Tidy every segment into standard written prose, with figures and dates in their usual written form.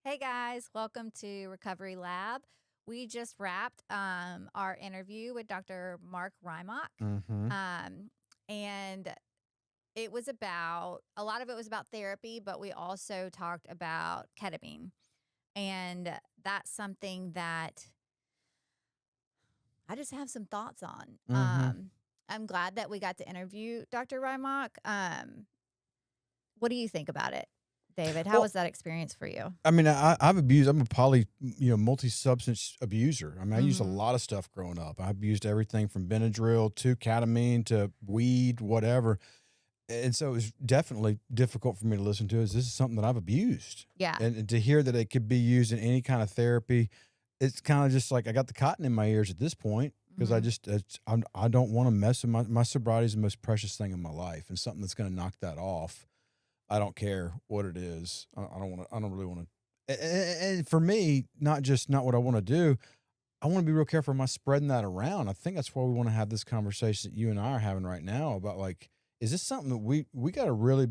Hey guys, welcome to Recovery Lab. We just wrapped our interview with Dr. Mark Hrymoc. Mhm. And it was a lot of it was about therapy, but we also talked about ketamine. And that's something that I just have some thoughts on. Mhm. I'm glad that we got to interview Dr. Hrymoc. What do you think about it, David? How Well, was that experience for you? I mean, I've abused. I'm a multi-substance abuser. I mean, I used a Mm-hmm. lot of stuff growing up. I've used everything from Benadryl to ketamine to weed, whatever. And so it was definitely difficult for me to listen to. Is this is something that I've abused, Yeah. and to hear that it could be used in any kind of therapy, it's kind of just like I got the cotton in my ears at this point because Mm-hmm. I don't want to mess with my sobriety is the most precious thing in my life, and something that's going to knock that off. I don't care what it is. I don't want to. I don't really want to. And for me, not what I want to do. I want to be real careful. Am I spreading that around? I think that's why we want to have this conversation that you and I are having right now about like, is this something that we got to really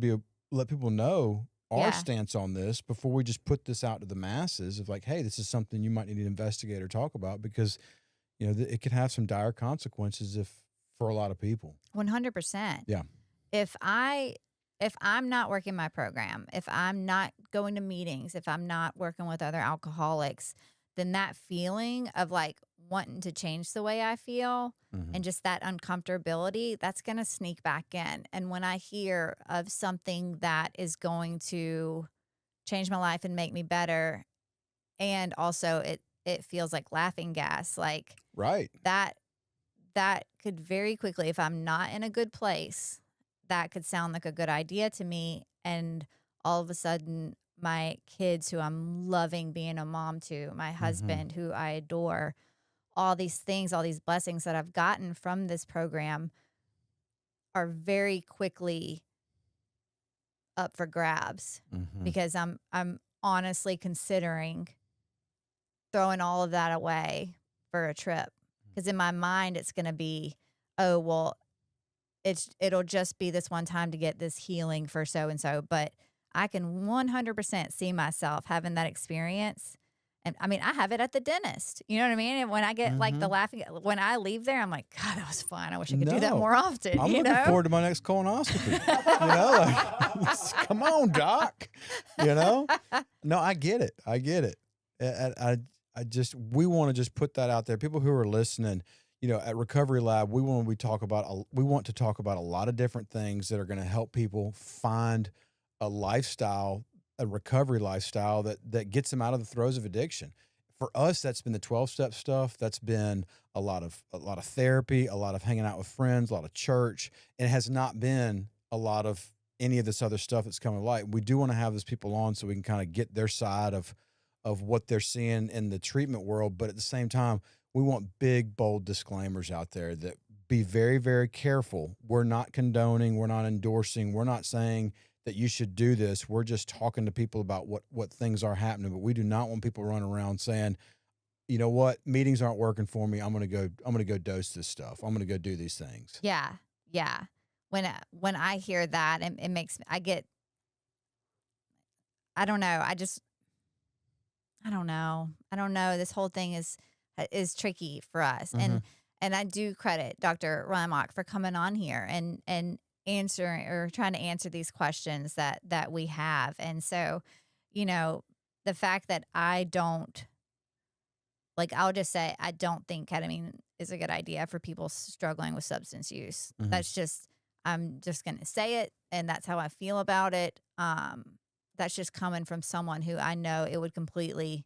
let people know our Yeah. stance on this before we just put this out to the masses of like, hey, this is something you might need to investigate or talk about because it could have some dire consequences if for a lot of people. 100%. Yeah. If I if I'm not working my program, if I'm not going to meetings, if I'm not working with other alcoholics, then that feeling of like wanting to change the way I feel Hmm. and just that uncomfortability, that's going to sneak back in. And when I hear of something that is going to change my life and make me better, and also it feels like laughing gas, like Right. that that could very quickly, if I'm not in a good place, that could sound like a good idea to me. And all of a sudden, my kids, who I'm loving being a mom to, my Hmm. husband, who I adore, all these things, all these blessings that I've gotten from this program are very quickly up for grabs Hmm. because I'm honestly considering throwing all of that away for a trip. Because in my mind, it's going to be, oh, well, it'll just be this one time to get this healing for so and so, but I can 100% see myself having that experience. And I mean, I have it at the dentist. You know what I mean? And when I get like the Hmm. laughing, when I leave there, I'm like, God, that was fun. I wish I could do that No, more often, I'm you looking know? forward to my next colonoscopy. Like, come on, doc. You know? No, I get it. I get it. I just we want to just put that out there. People who are listening, at Recovery Lab, we want to talk about a lot of different things that are going to help people find a lifestyle, a recovery lifestyle that gets them out of the throes of addiction. For us, that's been the 12-step stuff. That's been a lot of therapy, a lot of hanging out with friends, a lot of church, and it has not been a lot of any of this other stuff that's coming to light. We do want to have those people on so we can kind of get their side of what they're seeing in the treatment world, but at the same time, we want big bold disclaimers out there that be very very careful. We're not condoning, we're not endorsing, we're not saying that you should do this. We're just talking to people about what things are happening, but we do not want people running around saying, you know what, meetings aren't working for me. I'm going to go dose this stuff. I'm going to go do these things. Yeah. Yeah. When I hear that, it makes me, I don't know. I don't know. I don't know. This whole thing is tricky for us. Mhm. And I do credit Dr. Rymock for coming on here and answering or trying to answer these questions that we have. And so, you know, the fact that I don't like I'll just say I don't think ketamine is a good idea for people struggling with substance use. Mhm. That's just I'm just going to say it and that's how I feel about it. That's just coming from someone who I know it would completely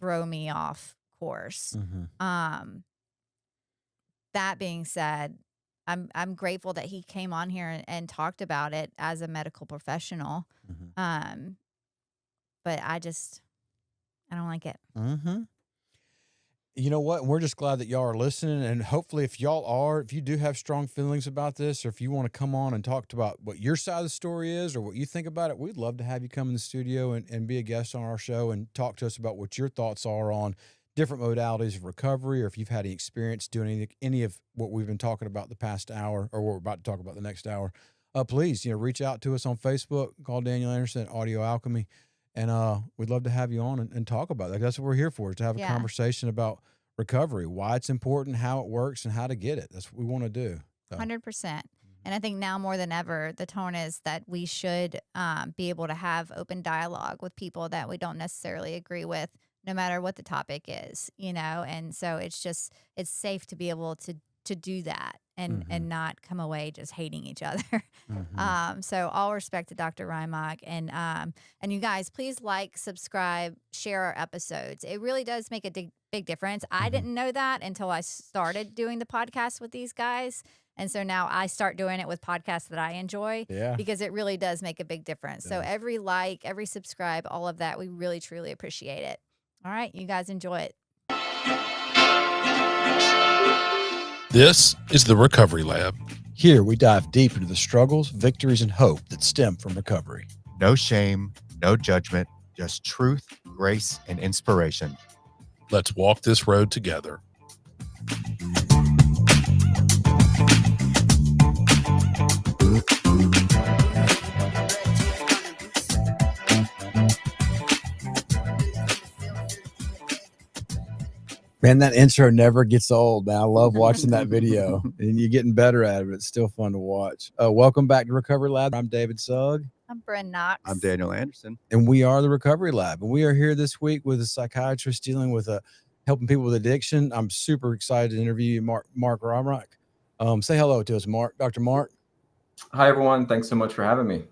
throw me off course. Mhm. Um, that being said, I'm grateful that he came on here and talked about it as a medical professional. Mhm. Um, but I don't like it. Mhm. You know what? We're just glad that y'all are listening. And hopefully, if you do have strong feelings about this, or if you want to come on and talk about what your side of the story is or what you think about it, we'd love to have you come in the studio and be a guest on our show and talk to us about what your thoughts are on different modalities of recovery, or if you've had any experience doing any of what we've been talking about the past hour or what we're about to talk about the next hour. Please, reach out to us on Facebook, call Daniel Anderson at Audio Alchemy, And we'd love to have you on and talk about that. That's what we're here for, is to have a conversation about recovery, why it's important, how it works, and how to get it. That's what we want to do. 100%. And I think now more than ever, the tone is that we should be able to have open dialogue with people that we don't necessarily agree with, no matter what the topic is, And so it's safe to be able to do that and not come away just hating each other. So all respect to Dr. Hrymoc, and you guys, please like, subscribe, share our episodes. It really does make a big difference. I didn't know that until I started doing the podcast with these guys. And so now I start doing it with podcasts that I enjoy, because it really does make a big difference. So every like, every subscribe, all of that, we really, truly appreciate it. All right, you guys enjoy it. This is the Recovery Lab. Here we dive deep into the struggles, victories, and hope that stem from recovery. No shame, no judgment, just truth, grace, and inspiration. Let's walk this road together. Man, that intro never gets old, man. I love watching that video, and you're getting better at it, but it's still fun to watch. Welcome back to Recovery Lab. I'm David Sugg. I'm Brynn Knox. I'm Daniel Anderson. And we are the Recovery Lab. And we are here this week with a psychiatrist dealing with helping people with addiction. I'm super excited to interview you, Mark Hrymoc. Say hello to us, Mark. Dr. Mark. Hi, everyone. Thanks so much for having me.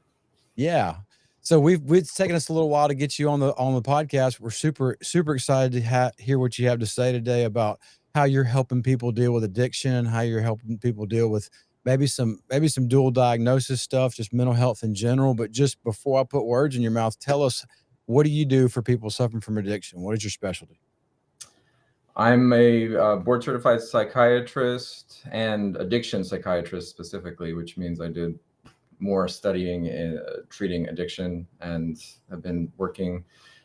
Yeah. So it's taken us a little while to get you on the podcast. We're super excited to hear what you have to say today about how you're helping people deal with addiction, how you're helping people deal with maybe some dual diagnosis stuff, just mental health in general. But just before I put words in your mouth, tell us, what do you do for people suffering from addiction? What is your specialty? I'm a board certified psychiatrist and addiction psychiatrist specifically, which means I did more studying in treating addiction, and have been working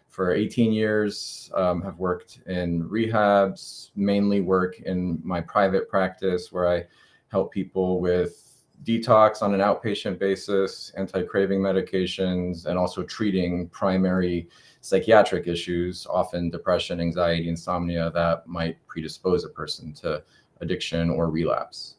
for 18 years. Have worked in rehabs, mainly work in my private practice where I help people with detox on an outpatient basis, anti-craving medications, and also treating primary psychiatric issues, often depression, anxiety, insomnia, that might predispose a person to addiction or relapse.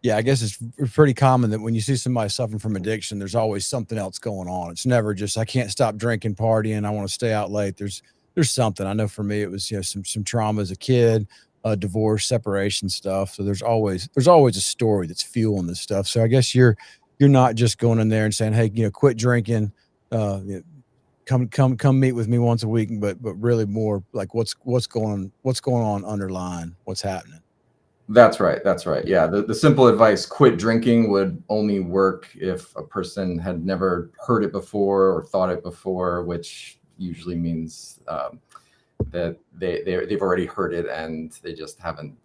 Yeah, I guess it's pretty common that when you see somebody suffering from addiction, there's always something else going on. It's never just, I can't stop drinking, partying, I want to stay out late. There's something. I know for me, it was, some trauma as a kid, divorce, separation stuff. So there's always a story that's fueling this stuff. So I guess you're not just going in there and saying, hey, quit drinking, come meet with me once a week, but really more like what's going on underlying what's happening. That's right. Yeah. The simple advice, quit drinking, would only work if a person had never heard it before or thought it before, which usually means that they've already heard it and they just haven't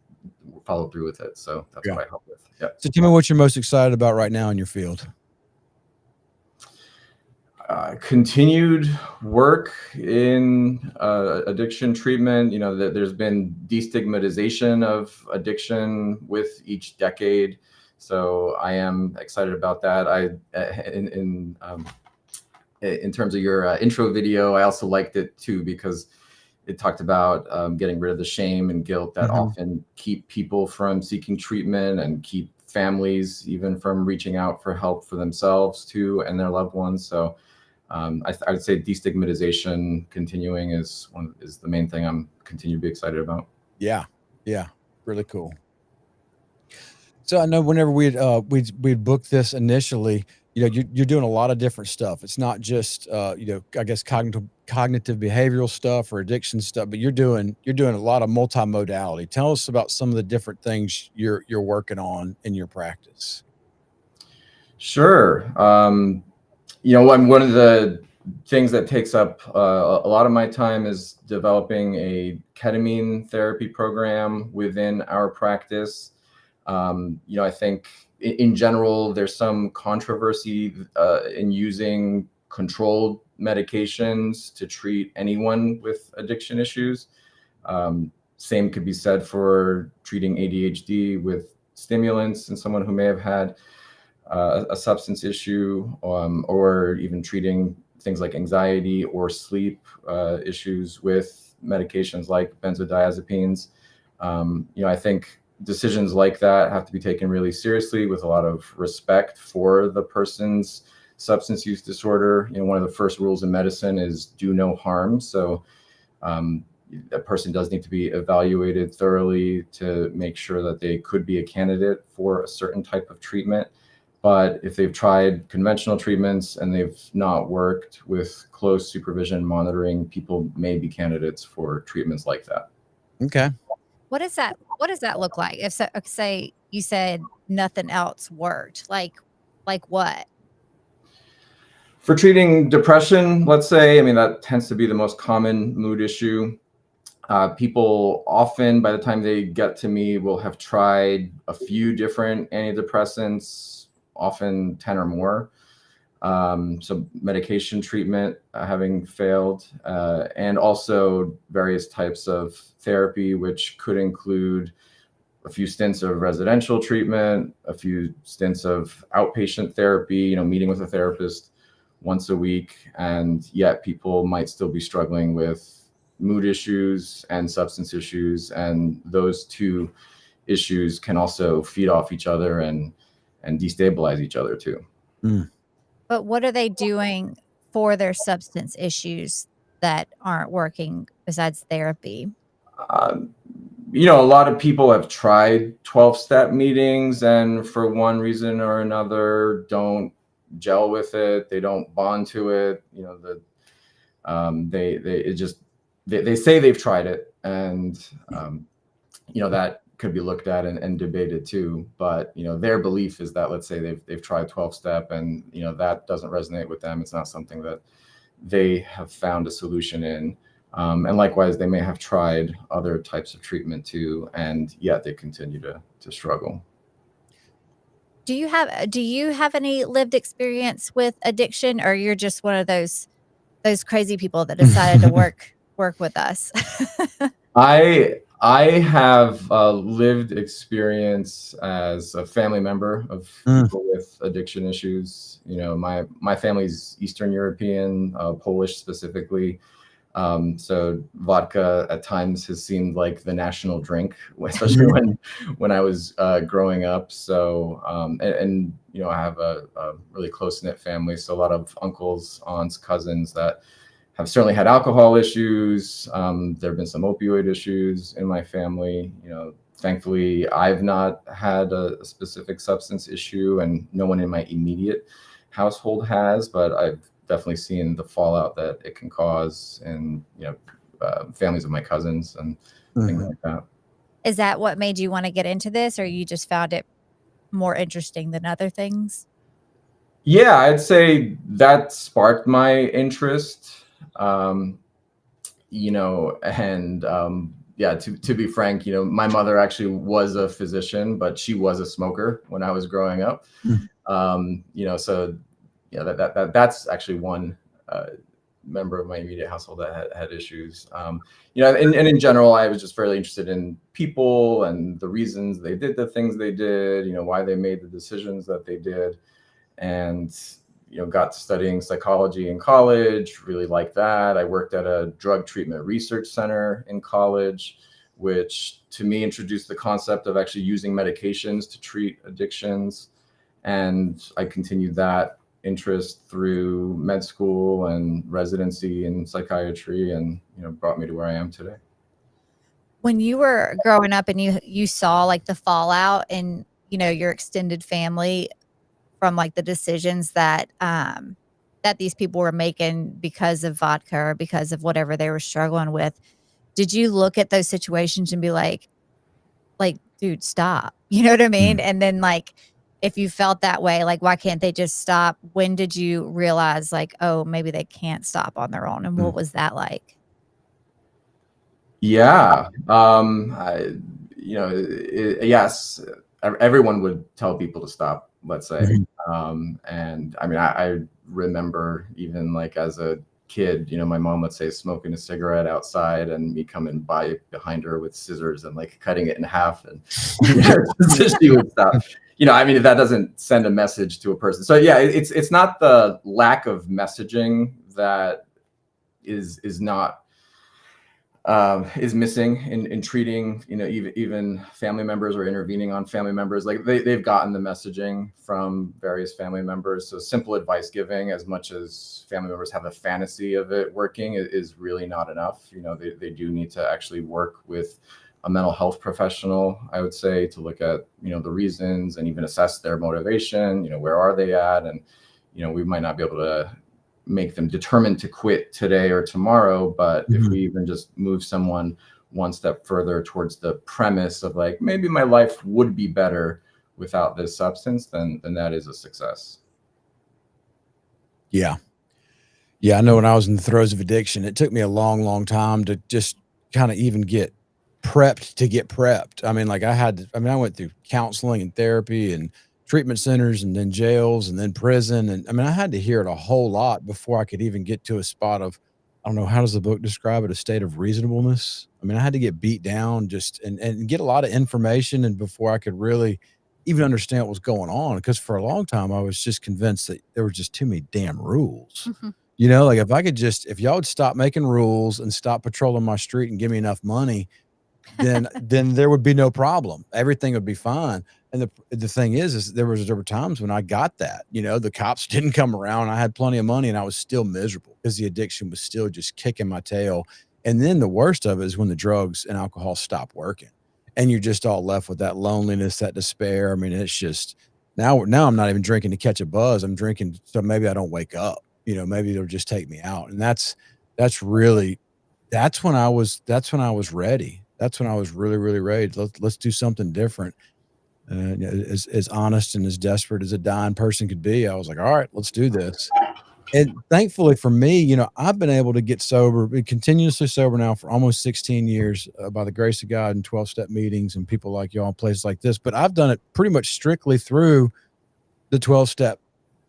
followed through with it. So that's what I help with. Yeah. So tell me what you're most excited about right now in your field. Continued work in addiction treatment. There's been destigmatization of addiction with each decade, so I am excited about that. In terms of your intro video, I also liked it too because it talked about getting rid of the shame and guilt that often keep people from seeking treatment and keep families even from reaching out for help for themselves too and their loved ones. So I would say destigmatization continuing is the main thing I'm continue to be excited about. Yeah, really cool. So I know whenever we'd booked this initially, you're doing a lot of different stuff. It's not just I guess cognitive behavioral stuff or addiction stuff, but you're doing a lot of multimodality. Tell us about some of the different things you're working on in your practice. Sure. One of the things that takes up a lot of my time is developing a ketamine therapy program within our practice. I think in general, there's some controversy in using controlled medications to treat anyone with addiction issues. Same could be said for treating ADHD with stimulants in someone who may have had a substance issue, or even treating things like anxiety or sleep issues with medications like benzodiazepines. I think decisions like that have to be taken really seriously with a lot of respect for the person's substance use disorder. One of the first rules in medicine is do no harm. So a person does need to be evaluated thoroughly to make sure that they could be a candidate for a certain type of treatment. But if they've tried conventional treatments and they've not worked with close supervision monitoring, people may be candidates for treatments like that. Okay. What does that look like? If so, say you said nothing else worked, like what? For treating depression, let's say, that tends to be the most common mood issue. People often, by the time they get to me, will have tried a few different antidepressants, often 10 or more. So medication treatment having failed, and also various types of therapy, which could include a few stints of residential treatment, a few stints of outpatient therapy, meeting with a therapist once a week. And yet people might still be struggling with mood issues and substance issues. And those two issues can also feed off each other and destabilize each other too. Mm. But what are they doing for their substance issues that aren't working besides therapy? A lot of people have tried 12-step meetings and for one reason or another don't gel with it. They don't bond to it. They say they've tried it, and that could be looked at and debated too. But their belief is that, let's say they've tried 12-step and that doesn't resonate with them. It's not something that they have found a solution in. And likewise, they may have tried other types of treatment too, and yet they continue to struggle. Do you have any lived experience with addiction, or you're just one of those crazy people that decided to work with us? I have lived experience as a family member of people with addiction issues. My family's Eastern European, Polish specifically. So vodka at times has seemed like the national drink, especially when I was growing up. So, I have a really close-knit family. So a lot of uncles, aunts, cousins that have certainly had alcohol issues. There have been some opioid issues in my family. Thankfully, I've not had a specific substance issue, and no one in my immediate household has, but I've definitely seen the fallout that it can cause in families of my cousins and things like that. Is that what made you want to get into this, or you just found it more interesting than other things? Yeah, I'd say that sparked my interest. To be frank, my mother actually was a physician, but she was a smoker when I was growing up. That's actually one member of my immediate household that had issues. And in general, I was just fairly interested in people and the reasons they did the things they did, why they made the decisions that they did. And, got studying psychology in college, really liked that. I worked at a drug treatment research center in college, which to me introduced the concept of actually using medications to treat addictions. And I continued that interest through med school and residency in psychiatry, and brought me to where I am today. When you were growing up and you saw like the fallout in your extended family from like the decisions that these people were making because of vodka or because of whatever they were struggling with, did you look at those situations and be like dude, stop, you know what I mean? And then like, if you felt that way, like, why can't they just stop? When did you realize like, oh, maybe they can't stop on their own? And what was that like? Yeah. Yes, everyone would tell people to stop, let's say. And I remember even like as a kid, my mom would say smoking a cigarette outside and me coming by behind her with scissors and like cutting it in half, and she would stop. That doesn't send a message to a person. So yeah, it's not the lack of messaging that is not is missing in treating, even family members or intervening on family members. Like they've gotten the messaging from various family members. So simple advice giving, as much as family members have a fantasy of it working, is really not enough. They do need to actually work with a mental health professional, I would say, to look at, the reasons and even assess their motivation, where are they at? And, we might not be able to make them determined to quit today or tomorrow, but if we even just move someone one step further towards the premise of like, maybe my life would be better without this substance, then that is a success. Yeah. I know when I was in the throes of addiction, it took me a long, long time to just kind of even get prepped to get prepped. I mean, like I went through counseling and therapy and treatment centers and then jails and then prison. And I mean, I had to hear it a whole lot before I could even get to a spot of, I don't know, how does the book describe it? A state of reasonableness. I mean, I had to get beat down and get a lot of information, and before I could really even understand what was going on. Because for a long time, I was just convinced that there were just too many damn rules. Like if y'all would stop making rules and stop patrolling my street and give me enough money, then there would be no problem. Everything would be fine. And the thing is there were times when I got that, the cops didn't come around. I had plenty of money and I was still miserable because the addiction was still just kicking my tail. And then the worst of it is when the drugs and alcohol stop working and you're just all left with that loneliness, that despair. I mean, it's just now I'm not even drinking to catch a buzz. I'm drinking so maybe I don't wake up, maybe they'll just take me out. And that's when I was ready. That's when I was really, really ready. Let's do something different. As honest and as desperate as a dying person could be, I was like, all right, let's do this. And thankfully for me, I've been able to get sober, be continuously sober now for almost 16 years by the grace of God and 12-step meetings and people like y'all in places like this. But I've done it pretty much strictly through the 12-step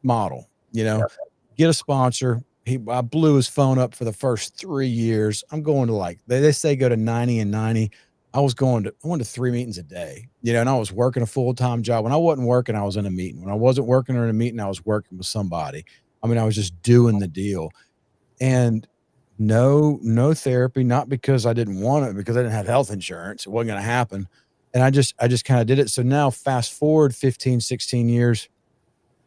model, get a sponsor. I blew his phone up for the first 3 years. I'm going to they say go to 90 and 90. I went to 3 meetings a day, and I was working a full-time job. When I wasn't working, I was in a meeting. When I wasn't working or in a meeting, I was working with somebody. I mean, I was just doing the deal. And no therapy, not because I didn't want it, because I didn't have health insurance. It wasn't going to happen. And I just kind of did it. So now fast forward 15, 16 years,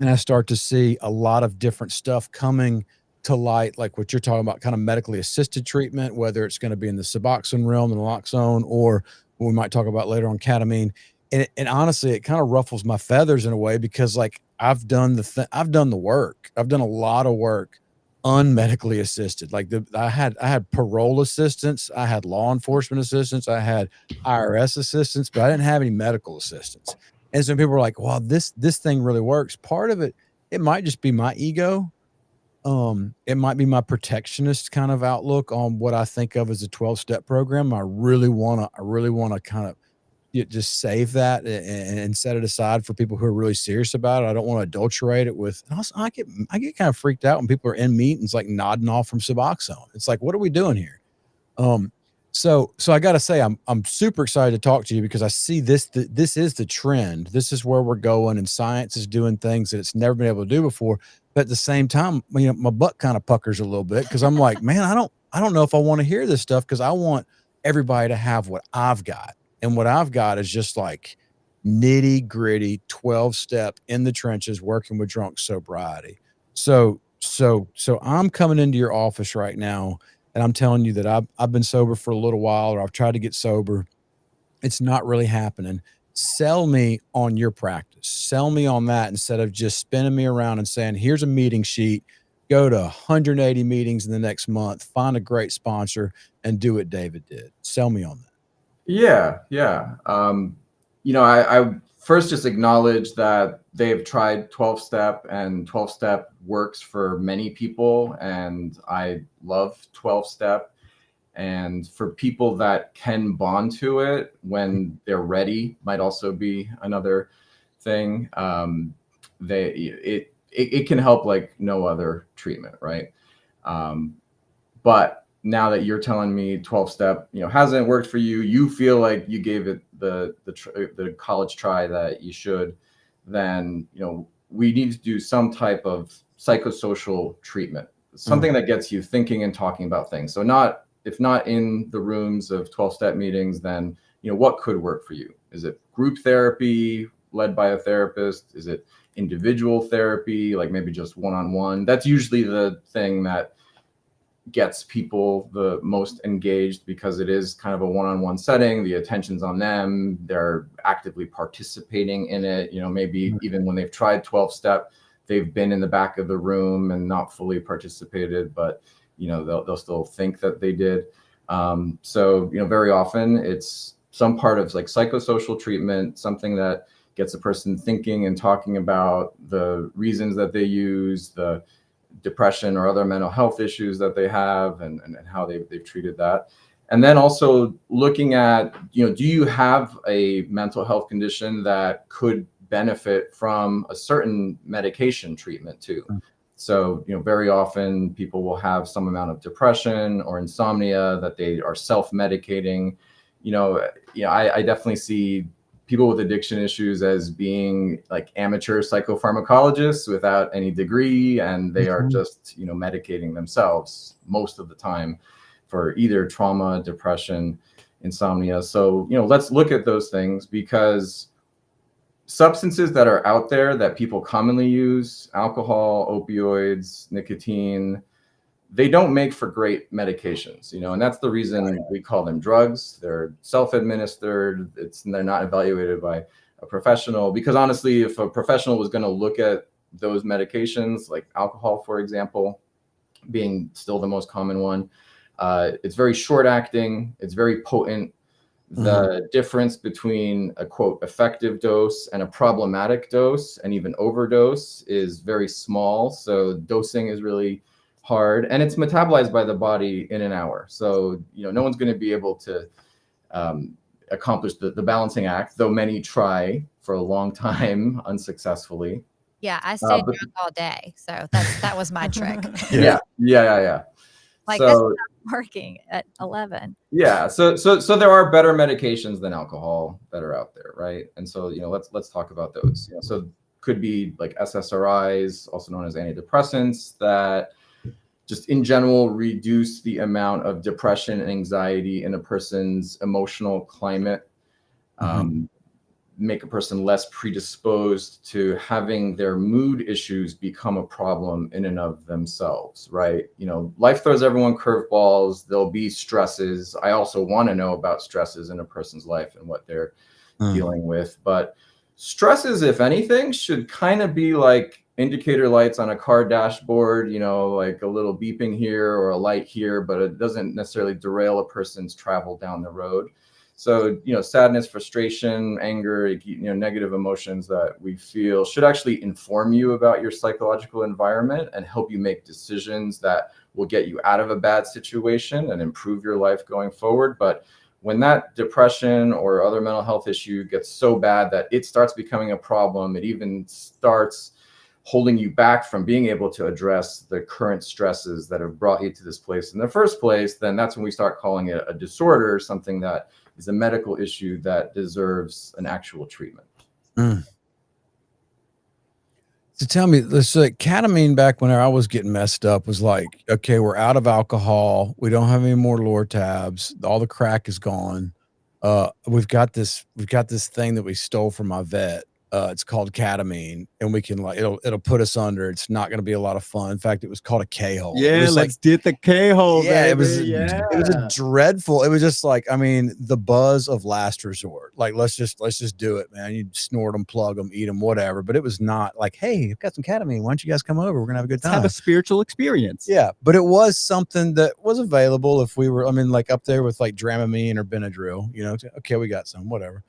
and I start to see a lot of different stuff coming to light, like what you're talking about, kind of medically assisted treatment, whether it's going to be in the Suboxone realm, the naloxone, or what we might talk about later on, ketamine. And honestly, it kind of ruffles my feathers in a way, because I've done the work. I've done a lot of work unmedically assisted. Like I had parole assistance, I had law enforcement assistance, I had IRS assistance, but I didn't have any medical assistance. And so people were like, "Wow, this thing really works." Part of it might just be my ego. It might be my protectionist kind of outlook on what I think of as a 12-step program. I really want to kind of just save that and set it aside for people who are really serious about it. I don't want to adulterate it with, and also I get kind of freaked out when people are in meetings like nodding off from Suboxone. It's like, what are we doing here? So I got to say, I'm super excited to talk to you, because I see this is the trend. This is where we're going, and science is doing things that it's never been able to do before. But at the same time, my butt kind of puckers a little bit, because I'm like, man, I don't know if I want to hear this stuff, because I want everybody to have what I've got. And what I've got is just like nitty gritty 12-step in the trenches, working with drunk sobriety. So I'm coming into your office right now, and I'm telling you that I've been sober for a little while, or I've tried to get sober. It's not really happening. Sell me on your practice. Sell me on that, instead of just spinning me around and saying, here's a meeting sheet, go to 180 meetings in the next month, find a great sponsor, and do what David did. Sell me on that. Yeah. I first just acknowledge that they've tried 12-step, and 12-step works for many people. And I love 12-step. And for people that can bond to it when they're ready, might also be another thing. It can help like no other treatment, right? But now that you're telling me 12-step, hasn't worked for you, you feel like you gave it the college try that you should, then we need to do some type of psychosocial treatment. something that gets you thinking and talking about things. So if not in the rooms of 12-step meetings, then, what could work for you? Is it group therapy led by a therapist? Is it individual therapy, like maybe just one-on-one? That's usually the thing that gets people the most engaged, because it is kind of a one-on-one setting. The attention's on them. They're actively participating in it. Maybe even when they've tried 12-step, they've been in the back of the room and not fully participated, but they'll still think that they did. So very often it's some part of like psychosocial treatment, something that gets a person thinking and talking about the reasons that they use, the depression or other mental health issues that they have, and how they've treated that. And then also looking at, do you have a mental health condition that could benefit from a certain medication treatment too? So, very often people will have some amount of depression or insomnia that they are self-medicating. I definitely see people with addiction issues as being like amateur psychopharmacologists without any degree, and they are just, medicating themselves most of the time for either trauma, depression, insomnia. So, let's look at those things, because substances that are out there that people commonly use, alcohol, opioids, nicotine, they don't make for great medications, and that's the reason we call them drugs. They're self-administered. They're not evaluated by a professional, because honestly, if a professional was going to look at those medications, like alcohol, for example, being still the most common one, it's very short acting. It's very potent. The difference between a quote effective dose and a problematic dose and even overdose is very small. So dosing is really hard, and it's metabolized by the body in an hour. So, no one's going to be able to accomplish the balancing act, though many try for a long time unsuccessfully. Yeah, I stayed drunk all day, so that was my trick. Yeah. Like, so, this is not working at 11. Yeah. So there are better medications than alcohol that are out there, right? And so, let's talk about those. So could be like SSRIs, also known as antidepressants, that just in general reduce the amount of depression and anxiety in a person's emotional climate, make a person less predisposed to having their mood issues become a problem in and of themselves, right? Life throws everyone curveballs. There'll be stresses. I also want to know about stresses in a person's life and what they're dealing with. But stresses, if anything, should kind of be like indicator lights on a car dashboard, like a little beeping here or a light here, but it doesn't necessarily derail a person's travel down the road. So, sadness, frustration, anger, negative emotions that we feel should actually inform you about your psychological environment and help you make decisions that will get you out of a bad situation and improve your life going forward. But when that depression or other mental health issue gets so bad that it starts becoming a problem, it even starts holding you back from being able to address the current stresses that have brought you to this place in the first place, then that's when we start calling it a disorder, something that is a medical issue that deserves an actual treatment. So tell me, this ketamine back when I was getting messed up was like, okay, we're out of alcohol. We don't have any more Lortabs. All the crack is gone. We've got this thing that we stole from my vet. It's called ketamine, and we can it'll put us under. It's not going to be a lot of fun. In fact, it was called a K-hole. Yeah, let's get the K-hole. Yeah, baby. it was a dreadful. It was just like, the buzz of last resort. Like, let's just do it, man. You snort them, plug them, eat them, whatever. But it was not like, hey, I've got some ketamine. Why don't you guys come over? We're gonna have a good time. Let's have a spiritual experience. Yeah, but it was something that was available if we were, like up there with like Dramamine or Benadryl. Okay, we got some, whatever.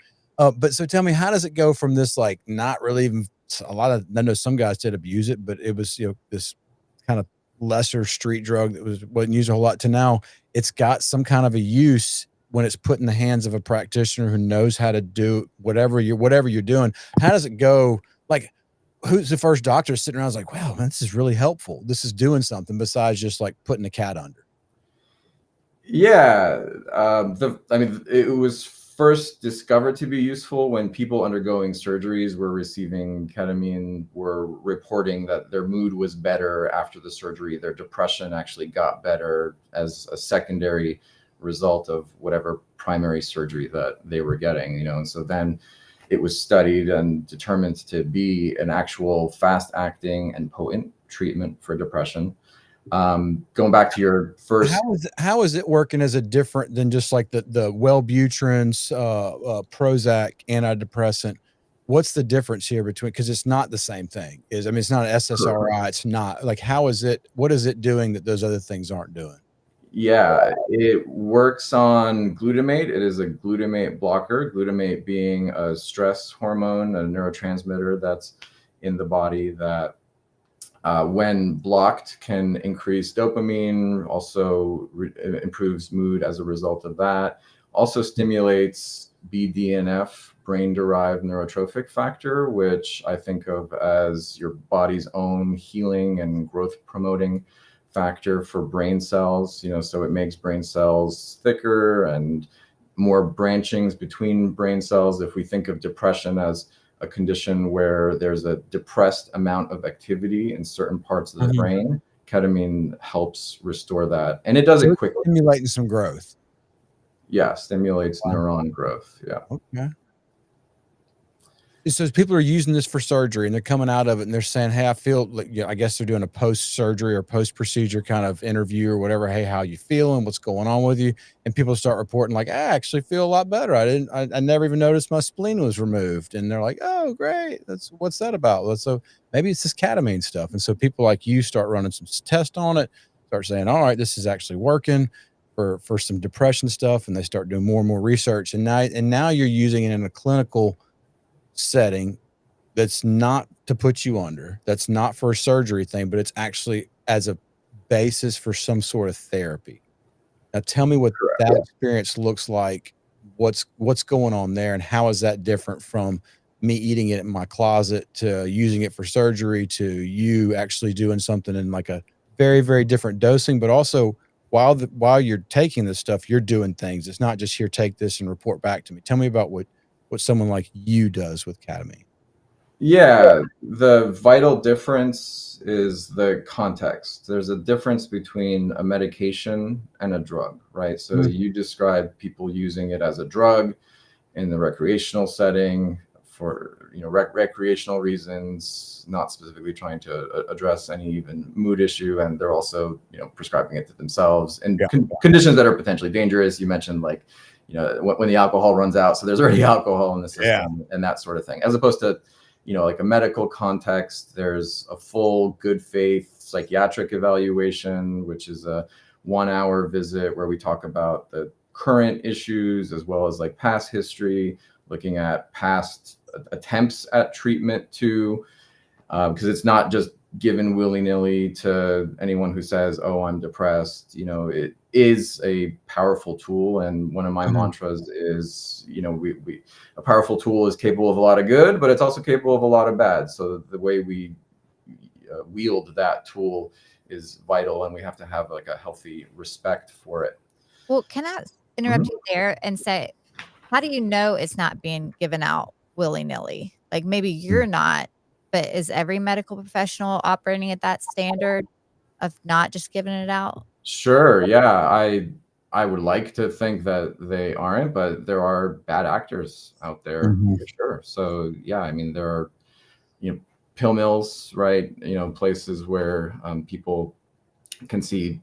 But so tell me, how does it go from this, like, not really even I know some guys did abuse it, but it was, this kind of lesser street drug that wasn't used a whole lot, to now it's got some kind of a use when it's put in the hands of a practitioner who knows how to do whatever you're doing. How does it go? Like, who's the first doctor sitting around is like, wow, man, this is really helpful. This is doing something besides just like putting a cat under. Yeah. It was first discovered to be useful when people undergoing surgeries were receiving ketamine were reporting that their mood was better after the surgery. Their depression actually got better as a secondary result of whatever primary surgery that they were getting, and so then it was studied and determined to be an actual fast-acting and potent treatment for depression. Going back to your first, how is it working as a different than just like the Wellbutrin's, Prozac antidepressant? What's the difference here between, because it's not the same thing. It's not an SSRI. It's not like, what is it doing that those other things aren't doing? Yeah, it works on glutamate. It is a glutamate blocker, glutamate being a stress hormone, a neurotransmitter that's in the body that when blocked can increase dopamine, also improves mood as a result of that, also stimulates BDNF, brain-derived neurotrophic factor, which I think of as your body's own healing and growth promoting factor for brain cells, so it makes brain cells thicker and more branchings between brain cells. If we think of depression as a condition where there's a depressed amount of activity in certain parts of the brain, ketamine helps restore that. And it does it quickly. Stimulating some growth. Yeah, stimulates neuron growth. Yeah. Okay. So people are using this for surgery and they're coming out of it and they're saying, hey, I feel like, I guess they're doing a post-surgery or post-procedure kind of interview or whatever. Hey, how you feeling? What's going on with you? And people start reporting like, I actually feel a lot better. I never even noticed my spleen was removed. And they're like, oh, great. What's that about? Well, so maybe it's this ketamine stuff. And so people like you start running some tests on it, start saying, all right, this is actually working for some depression stuff. And they start doing more and more research. And now you're using it in a clinical setting that's not to put you under, that's not for a surgery thing, but it's actually as a basis for some sort of therapy. Now tell me what that experience looks like, what's going on there, and how is that different from me eating it in my closet to using it for surgery to you actually doing something in like a very, very different dosing, but also while you're taking this stuff, you're doing things. It's not just here, take this and report back to me. Tell me about what someone like you does with ketamine. Yeah, the vital difference is the context. There's a difference between a medication and a drug, right? So you describe people using it as a drug in the recreational setting for recreational reasons, not specifically trying to address any even mood issue, and they're also prescribing it to themselves in conditions that are potentially dangerous. You mentioned like when the alcohol runs out, so there's already alcohol in the system and that sort of thing, as opposed to like a medical context. There's a full good faith psychiatric evaluation, which is a 1-hour visit where we talk about the current issues as well as like past history, looking at past attempts at treatment too, because it's not just given willy-nilly to anyone who says, oh, I'm depressed. It is a powerful tool, and one of my mantras is a powerful tool is capable of a lot of good, but it's also capable of a lot of bad. So the way we wield that tool is vital, and we have to have like a healthy respect for it. Well, can I interrupt you there and say, how do you know it's not being given out willy-nilly? Like maybe you're not, but is every medical professional operating at that standard of not just giving it out? Sure. Yeah. I would like to think that they aren't, but there are bad actors out there for sure. So yeah, there are, pill mills, right? Places where people can see,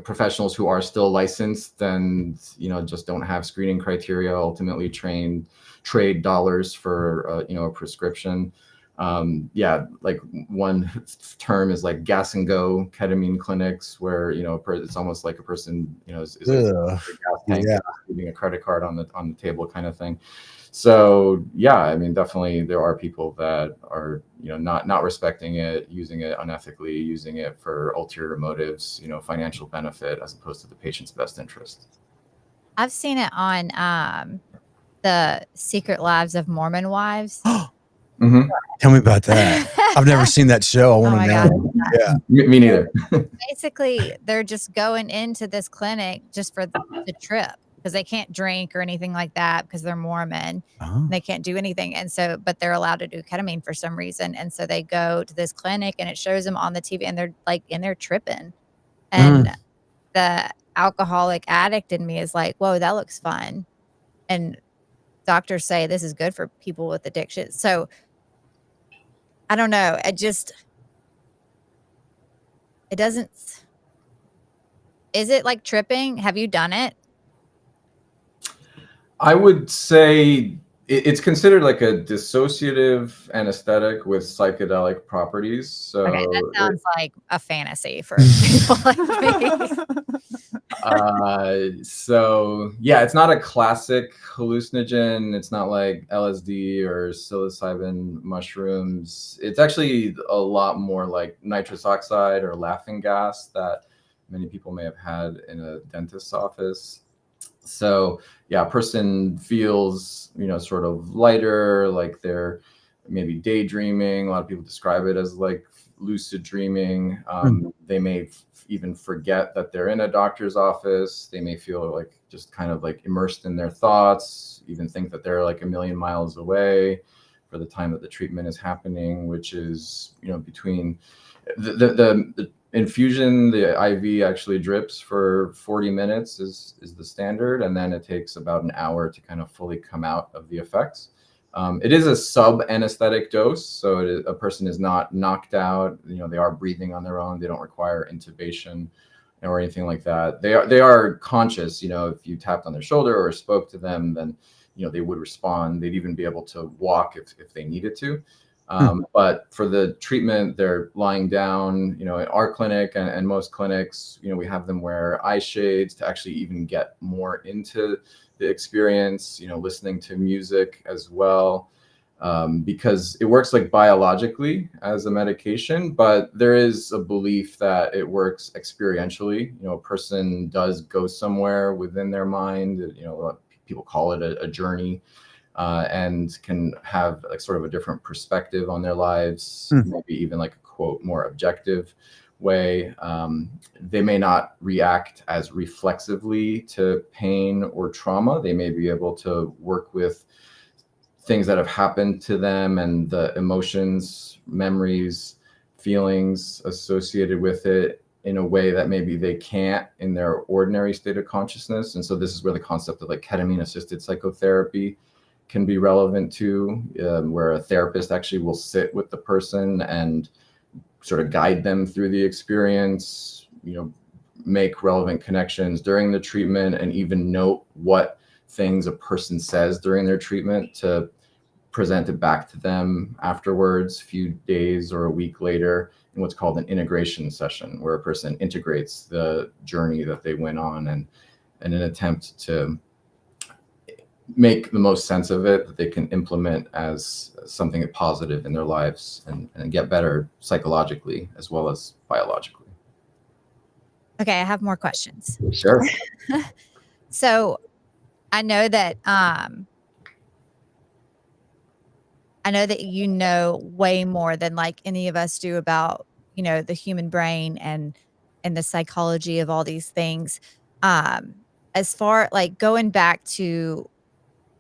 professionals who are still licensed and, just don't have screening criteria, ultimately trade dollars for, a prescription. Like one term is like gas and go ketamine clinics, where it's almost like a person is a gas tank, leaving a credit card on the table kind of thing. So yeah, definitely there are people that are not respecting it, using it unethically, using it for ulterior motives, financial benefit as opposed to the patient's best interest. I've seen it on the Secret Lives of Mormon Wives. Tell me about that. I've never seen that show. I want to know. Yeah, me neither. Basically, they're just going into this clinic just for the trip. because they can't drink or anything like that because they're Mormon. Oh. They can't do anything. And so, but they're allowed to do ketamine for some reason. And so they go to this clinic and it shows them on the TV and they're like in there tripping. And the alcoholic addict in me is like, whoa, that looks fun. And doctors say this is good for people with addiction. So I don't know. It doesn't, is it like tripping? Have you done it? I would say it's considered like a dissociative anesthetic with psychedelic properties. So Okay, that sounds like a fantasy for people like me. So yeah, it's not a classic hallucinogen. It's not like LSD or psilocybin mushrooms. It's actually a lot more like nitrous oxide or laughing gas that many people may have had in a dentist's office. So yeah, a person feels, sort of lighter, like they're maybe daydreaming. A lot of people describe it as like lucid dreaming. They may even forget that they're in a doctor's office. They may feel like just kind of like immersed in their thoughts, even think that they're like a million miles away for the time that the treatment is happening, which is, between the infusion, the IV actually drips for 40 minutes is the standard. And then it takes about an hour to kind of fully come out of the effects. It is a sub-anesthetic dose, so a person is not knocked out. They are breathing on their own. They don't require intubation or anything like that. They are conscious. If you tapped on their shoulder or spoke to them, then they would respond. They'd even be able to walk if they needed to. But for the treatment, they're lying down. In our clinic and most clinics, we have them wear eye shades to actually even get more into the experience, listening to music as well, because it works like biologically as a medication, but there is a belief that it works experientially. A person does go somewhere within their mind, people call it a journey, and can have like sort of a different perspective on their lives, maybe even like a quote, more objective way. They may not react as reflexively to pain or trauma. They may be able to work with things that have happened to them and the emotions, memories, feelings associated with it in a way that maybe they can't in their ordinary state of consciousness. And so this is where the concept of like ketamine assisted psychotherapy can be relevant to, where a therapist actually will sit with the person and sort of guide them through the experience, make relevant connections during the treatment, and even note what things a person says during their treatment to present it back to them afterwards, a few days or a week later, in what's called an integration session, where a person integrates the journey that they went on and in an attempt to make the most sense of it that they can implement as something positive in their lives and get better psychologically as well as biologically. Okay, I have more questions. Sure. So I know that you know way more than like any of us do about, the human brain and the psychology of all these things. As far like going back to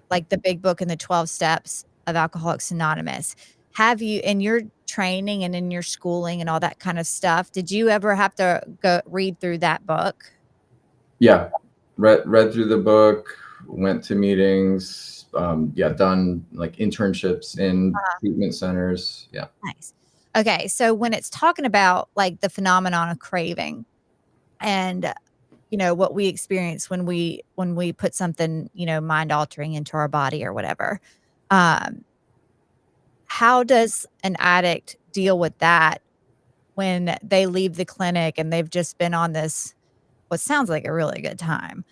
like the big book and the 12 steps of Alcoholics Anonymous, have you in your training and in your schooling and all that kind of stuff, did you ever have to go read through that book? Yeah, read through the book, went to meetings, done like internships in treatment centers. Yeah. Nice. Okay, so when it's talking about like the phenomenon of craving and what we experience when we put something, mind altering into our body or whatever, how does an addict deal with that when they leave the clinic and they've just been on this what sounds like a really good time?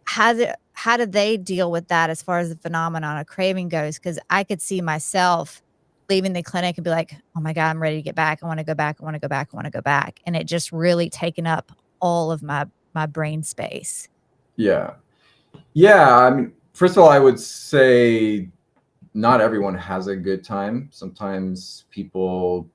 How do they deal with that as far as the phenomenon of craving goes? Because I could see myself leaving the clinic and be like, oh my God, I'm ready to get back. I want to go back. I want to go back. I want to go back. And it just really taken up all of my brain space. Yeah. I mean, first of all, I would say not everyone has a good time. Sometimes people,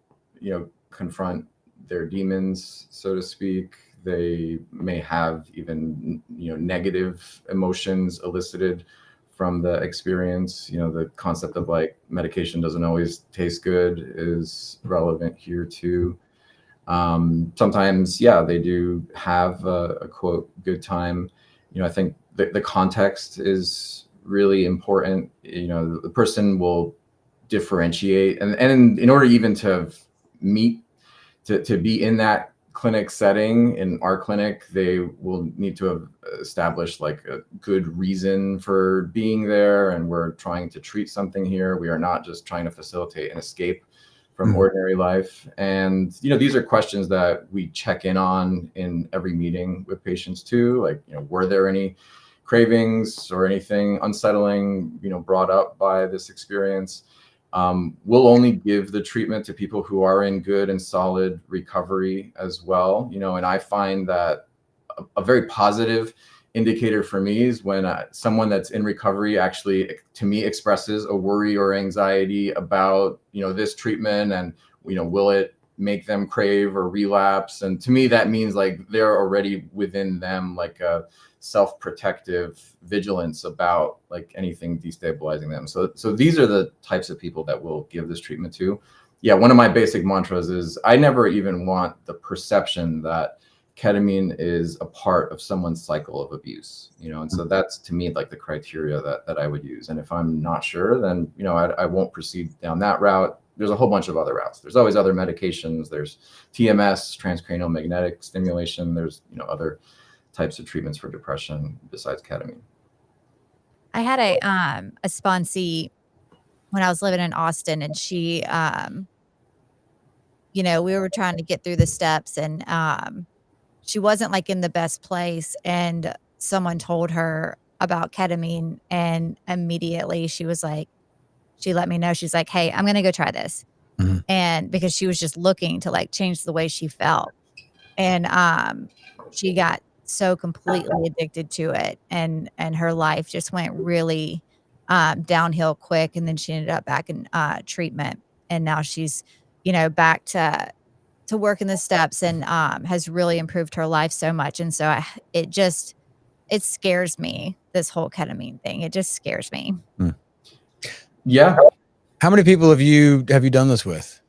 confront their demons, so to speak. They may have even, negative emotions elicited from the experience. The concept of like medication doesn't always taste good is relevant here too. Sometimes, they do have a quote good time. I think the context is really important. The person will differentiate, and in order even to meet to be in that clinic setting, in our clinic, they will need to have established like a good reason for being there, and we're trying to treat something here. We are not just trying to facilitate an escape from ordinary life. And these are questions that we check in on in every meeting with patients too, like were there any cravings or anything unsettling brought up by this experience. We'll only give the treatment to people who are in good and solid recovery as well. And I find that a very positive indicator for me is when someone that's in recovery actually, to me, expresses a worry or anxiety about, this treatment, and, will it make them crave or relapse? And to me, that means like they're already within them, like a self-protective vigilance about like anything destabilizing them. So these are the types of people that we'll give this treatment to. Yeah, one of my basic mantras is I never even want the perception that ketamine is a part of someone's cycle of abuse, and so that's to me like the criteria that I would use. And if I'm not sure, then I won't proceed down that route. There's a whole bunch of other routes. There's always other medications. There's TMS, transcranial magnetic stimulation. There's other types of treatments for depression besides ketamine. I had a sponsee when I was living in Austin, and she, we were trying to get through the steps, and she wasn't like in the best place, and someone told her about ketamine, and immediately she was like, she let me know, she's like, hey, I'm gonna go try this. And because she was just looking to like change the way she felt, and she got so completely addicted to it, and her life just went really downhill quick. And then she ended up back in treatment, and now she's back to work in the steps, and has really improved her life so much. And so it scares me, this whole ketamine thing. It just scares me. Yeah. How many people have you done this with?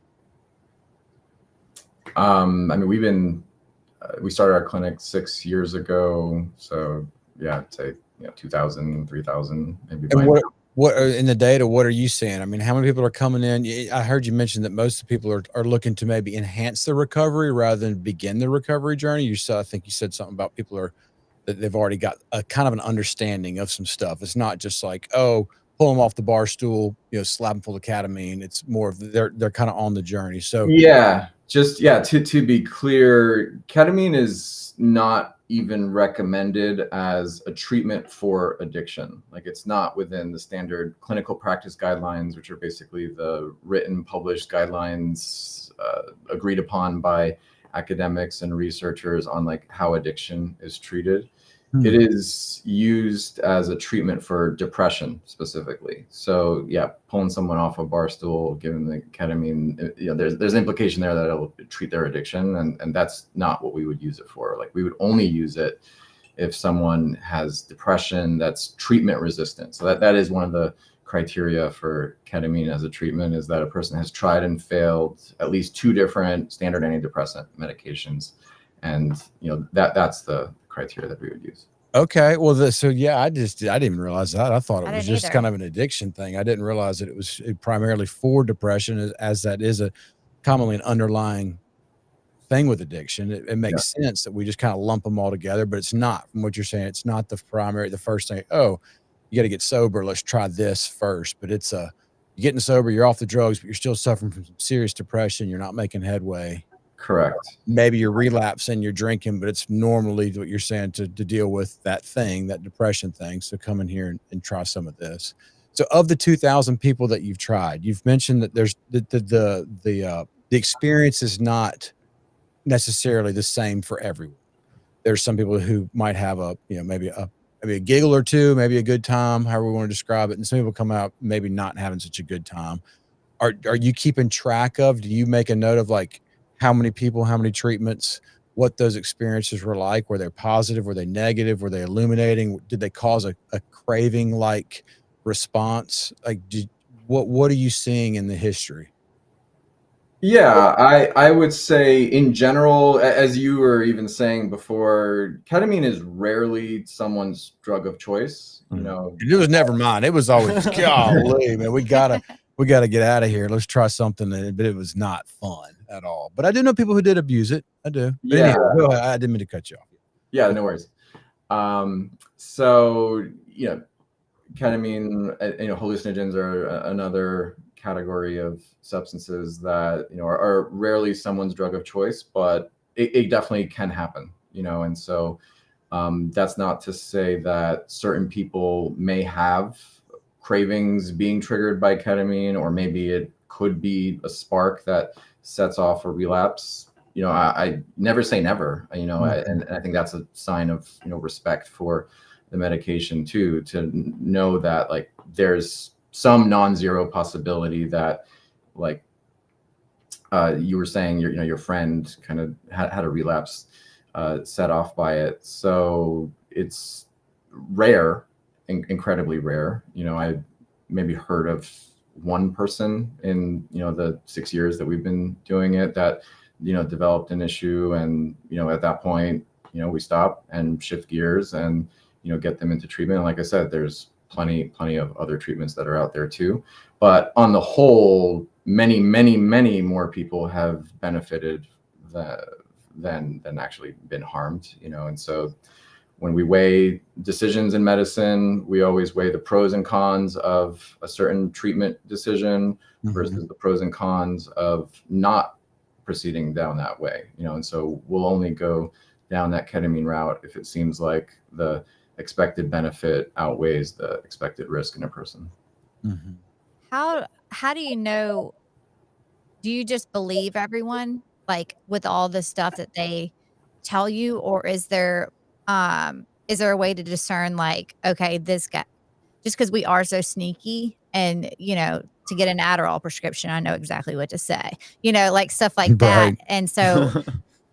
I mean, we started our clinic 6 years ago. So yeah, I'd say 2,000, 3,000 maybe. And what are in the data? What are you seeing? I mean, how many people are coming in? I heard you mention that most of the people are looking to maybe enhance the recovery rather than begin the recovery journey. I think you said something about people that they've already got a kind of an understanding of some stuff. It's not just like, oh, pull them off the bar stool, slap them full of ketamine. It's more of they're kind of on the journey. So to be clear, ketamine is not even recommended as a treatment for addiction. Like, it's not within the standard clinical practice guidelines, which are basically the written published guidelines agreed upon by academics and researchers on like how addiction is treated. It is used as a treatment for depression specifically. So yeah, pulling someone off a bar stool, giving the ketamine, there's an implication there that it'll treat their addiction, and that's not what we would use it for. Like, we would only use it if someone has depression that's treatment resistant. So that is one of the criteria for ketamine as a treatment, is that a person has tried and failed at least 2 different standard antidepressant medications. And that's the criteria that we would use. Okay. Well, I didn't even realize that. I thought it was just either. kind of an addiction thing. I didn't realize that it was primarily for depression, as that is a commonly an underlying thing with addiction. It makes sense that we just kind of lump them all together, but it's not. From what you're saying, it's not the first thing. Oh, you got to get sober. Let's try this first. But it's you're getting sober, you're off the drugs, but you're still suffering from some serious depression. You're not making headway. Correct. Maybe you're relapsing, you're drinking, but it's normally what you're saying to deal with that thing, that depression thing. So come in here and try some of this. So of the 2,000 people that you've tried, you've mentioned that there's the experience is not necessarily the same for everyone. There's some people who might have maybe a giggle or two, maybe a good time, however we want to describe it. And some people come out maybe not having such a good time. Are you keeping track of, do you make a note of like how many people, how many treatments, what those experiences were like. Were they positive? Were they negative? Were they illuminating? Did they cause a craving like response? Like, what are you seeing in the history? Yeah, I would say in general, as you were even saying before, ketamine is rarely someone's drug of choice. You know, It was never mine. It was always, golly, man, we gotta get out of here. Let's try something. But it was not fun at all. But I do know people who did abuse it. I do. But yeah, anyhow, go ahead. I didn't mean to cut you off. yeah, no worries. So you know, ketamine, hallucinogens are another category of substances that are rarely someone's drug of choice, but it definitely can happen. And so that's not to say that certain people may have cravings being triggered by ketamine, or maybe it could be a spark that sets off a relapse. I never say never. And I think that's a sign of respect for the medication too, to know that like there's some non-zero possibility that, like you were saying, your friend kind of had a relapse set off by it. So it's rare, incredibly rare. I maybe heard of one person in the 6 years that we've been doing it that developed an issue, and at that point we stop and shift gears and get them into treatment. And like I said, there's plenty of other treatments that are out there too. But on the whole, many more people have benefited than actually been harmed. And so when we weigh decisions in medicine, we always weigh the pros and cons of a certain treatment decision versus the pros and cons of not proceeding down that way. And so we'll only go down that ketamine route if it seems like the expected benefit outweighs the expected risk in a person. How do you know? Do you just believe everyone, like with all the stuff that they tell you, or is there a way to discern, like, okay, this guy, just because we are so sneaky, and to get an Adderall prescription, I know exactly what to say, like stuff like that. Right. And so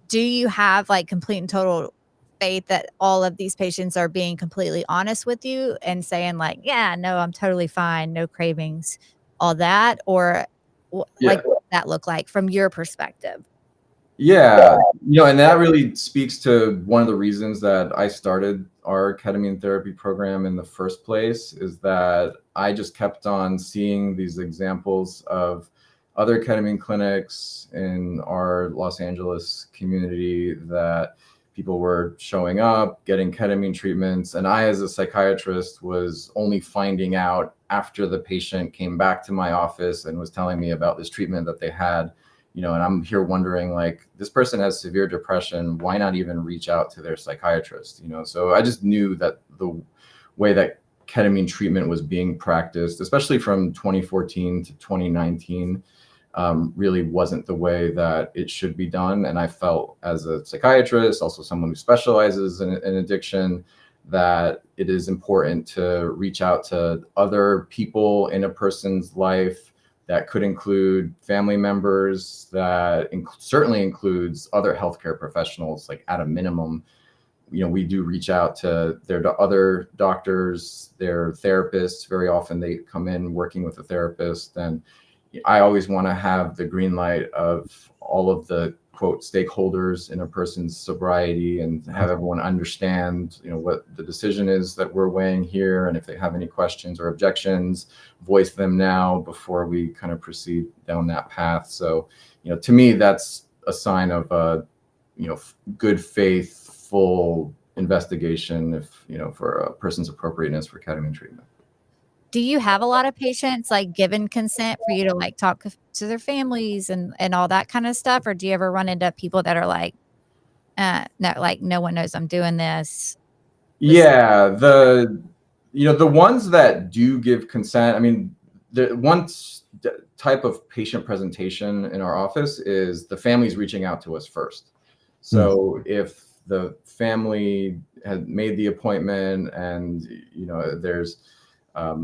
do you have like complete and total faith that all of these patients are being completely honest with you and saying like, yeah, no, I'm totally fine, no cravings, all that? Or like, what does that look like from your perspective? Yeah, and that really speaks to one of the reasons that I started our ketamine therapy program in the first place, is that I just kept on seeing these examples of other ketamine clinics in our Los Angeles community, that people were showing up, getting ketamine treatments. And I, as a psychiatrist, was only finding out after the patient came back to my office and was telling me about this treatment that they had. And I'm here wondering, like, this person has severe depression. Why not even reach out to their psychiatrist? So I just knew that the way that ketamine treatment was being practiced, especially from 2014 to 2019, really wasn't the way that it should be done. And I felt, as a psychiatrist, also someone who specializes in addiction, that it is important to reach out to other people in a person's life. That could include family members, that certainly includes other healthcare professionals. Like, at a minimum, we do reach out to their other doctors, their therapists. Very often they come in working with a therapist. And I always want to have the green light of all of the quote stakeholders in a person's sobriety, and have everyone understand, what the decision is that we're weighing here. And if they have any questions or objections, voice them now before we kind of proceed down that path. So, to me, that's a sign of a, good faithful investigation, if, for a person's appropriateness for ketamine treatment. Do you have a lot of patients like given consent for you to like talk to their families and all that kind of stuff? Or do you ever run into people that are like, no, like, no one knows I'm doing this? Yeah, the ones that do give consent, I mean, the one type of patient presentation in our office is the family's reaching out to us first. So if the family had made the appointment, and there's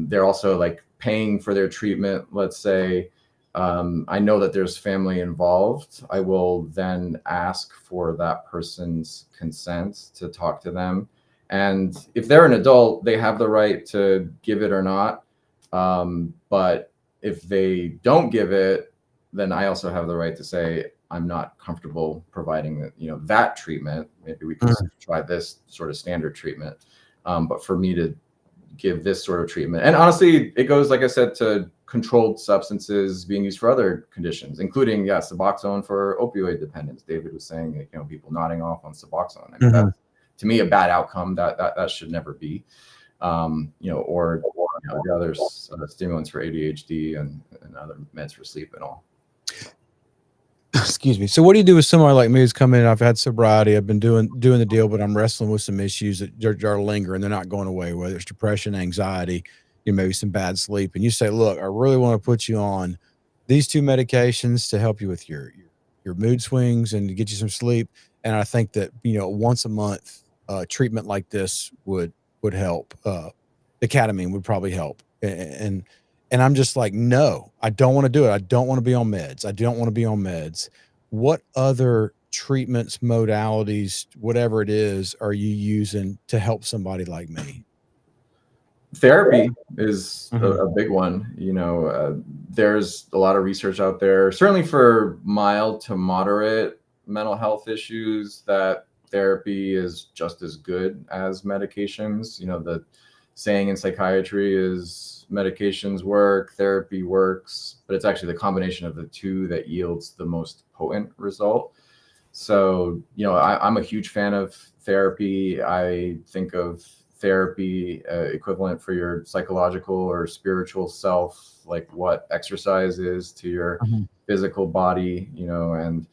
they're also like paying for their treatment, let's say, I know that there's family involved, I will then ask for that person's consent to talk to them. And if they're an adult, they have the right to give it or not. But if they don't give it, then I also have the right to say, I'm not comfortable providing that treatment. Maybe we can try this sort of standard treatment. But for me to give this sort of treatment, and honestly, it goes, like I said, to controlled substances being used for other conditions, including Suboxone for opioid dependence. David was saying, people nodding off on Suboxone. I mean, that's, to me, a bad outcome. That should never be. Or the other stimulants for ADHD and other meds for sleep and all. Excuse me. So what do you do with somebody like me who's come in? I've had sobriety. I've been doing the deal, but I'm wrestling with some issues that are lingering. They're not going away, whether it's depression, anxiety, maybe some bad sleep. And you say, look, I really want to put you on these 2 medications to help you with your mood swings and to get you some sleep. And I think that, once a month treatment like this would help. The ketamine would probably help. And I'm just like, no, I don't want to do it. I don't want to be on meds. I don't want to be on meds. What other treatments, modalities, whatever it is, are you using to help somebody like me? Therapy is a big one. There's a lot of research out there, certainly for mild to moderate mental health issues, that therapy is just as good as medications. The saying in psychiatry is medications work, therapy works, but it's actually the combination of the two that yields the most potent result. So, I'm a huge fan of therapy. I think of therapy equivalent for your psychological or spiritual self, like what exercise is to your physical body, and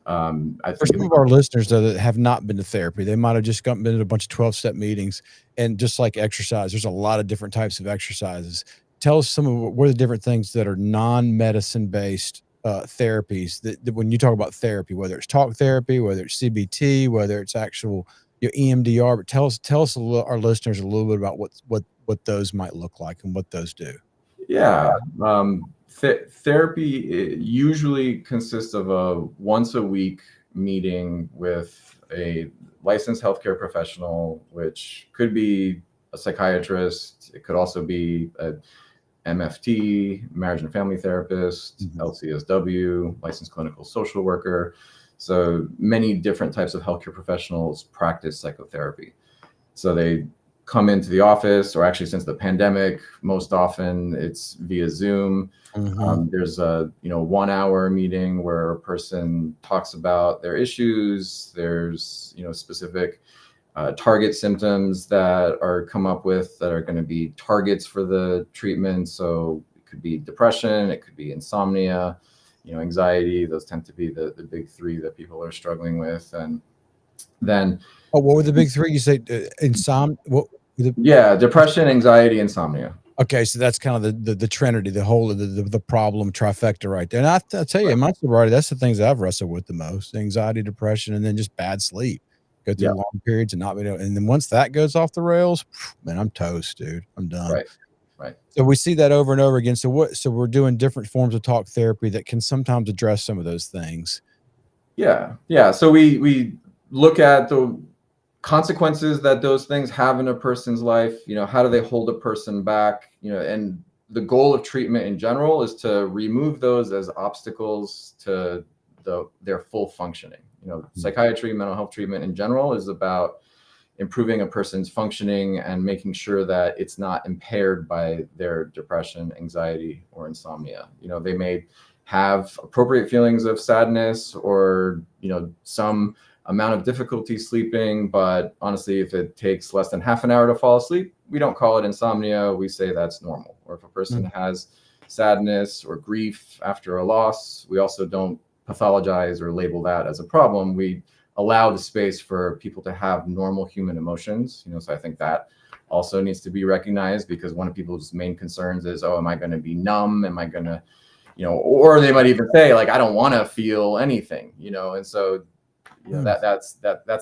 I think for some of our listeners though that have not been to therapy, they might have just been to a bunch of 12-step meetings. And just like exercise, there's a lot of different types of exercises. Tell us some of what are the different things that are non-medicine based therapies that when you talk about therapy, whether it's talk therapy, whether it's CBT, whether it's actual EMDR, but tell us our listeners a little bit about what those might look like and what those do. Yeah. Therapy usually consists of a once a week meeting with a licensed healthcare professional, which could be a psychiatrist. It could also be a MFT, marriage and family therapist, LCSW, licensed clinical social worker. So many different types of healthcare professionals practice psychotherapy. So they come into the office, or actually since the pandemic, most often it's via Zoom. There's a 1 hour meeting where a person talks about their issues. There's specific target symptoms that are come up with that are going to be targets for the treatment. So it could be depression, it could be insomnia, anxiety. Those tend to be the big 3 that people are struggling with. And then what were the big 3? You say insomnia? Depression, anxiety, insomnia. Okay, so that's kind of the trinity, the whole of the problem trifecta right there. And I'll tell you, in my sobriety, that's the things I've wrestled with the most: anxiety, depression, and then just bad sleep. Go through long periods and not be able, and then once that goes off the rails, man, I'm toast, dude. I'm done. Right. So we see that over and over again. So we're doing different forms of talk therapy that can sometimes address some of those things. Yeah. So we look at the consequences that those things have in a person's life. How do they hold a person back? And the goal of treatment in general is to remove those as obstacles to their full functioning. Psychiatry, mental health treatment in general is about improving a person's functioning and making sure that it's not impaired by their depression, anxiety, or insomnia. They may have appropriate feelings of sadness or, some amount of difficulty sleeping, but honestly, if it takes less than half an hour to fall asleep, we don't call it insomnia. We say that's normal. Or if a person has sadness or grief after a loss, we also don't pathologize or label that as a problem. We allow the space for people to have normal human emotions. So I think that also needs to be recognized, because one of people's main concerns is, am I going to be numb? Am I going to, or they might even say, like, I don't want to feel anything, and so that's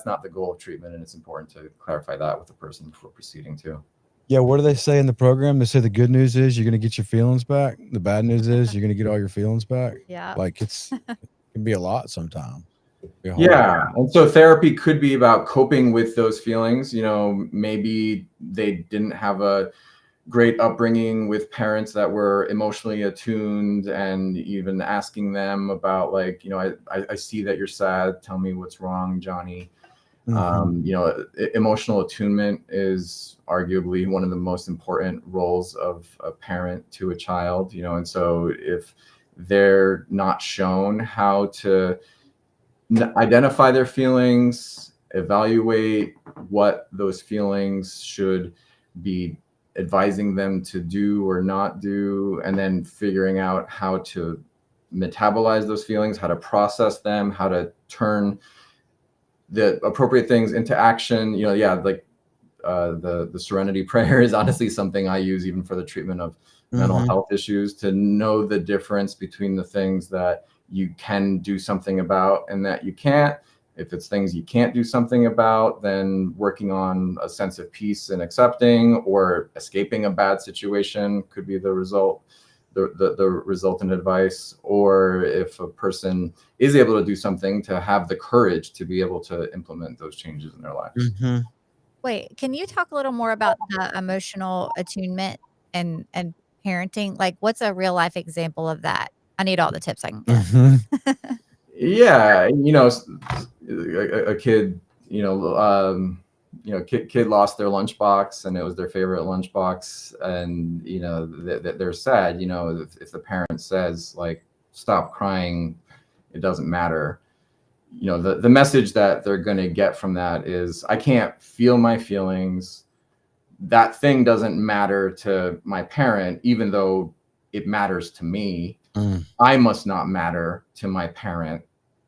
not the goal of treatment, and it's important to clarify that with the person before proceeding too. Yeah, what do they say in the program? They say the good news is you're going to get your feelings back. The bad news is you're going to get all your feelings back. Yeah. Like it can be a lot sometimes. Be a whole Yeah. lot. And so therapy could be about coping with those feelings. Maybe they didn't have a great upbringing with parents that were emotionally attuned, and even asking them about like, I see that you're sad. Tell me what's wrong, Johnny. Emotional attunement is arguably one of the most important roles of a parent to a child, and so if they're not shown how to identify their feelings, evaluate what those feelings should be advising them to do or not do, and then figuring out how to metabolize those feelings, how to process them, how to turn the appropriate things into action. Like the serenity prayer is honestly something I use even for the treatment of mental health issues, to know the difference between the things that you can do something about and that you can't. If it's things you can't do something about, then working on a sense of peace and accepting, or escaping a bad situation could be the resultant advice. Or if a person is able to do something, to have the courage to be able to implement those changes in their lives. Wait, can you talk a little more about the emotional attunement and parenting? Like, what's a real life example of that? I need all the tips I can get. Yeah, a kid, kid lost their lunchbox, and it was their favorite lunchbox, and they're sad. If the parent says like, "Stop crying, it doesn't matter," the message that they're going to get from that is, I can't feel my feelings. That thing doesn't matter to my parent, even though it matters to me. I must not matter to my parent,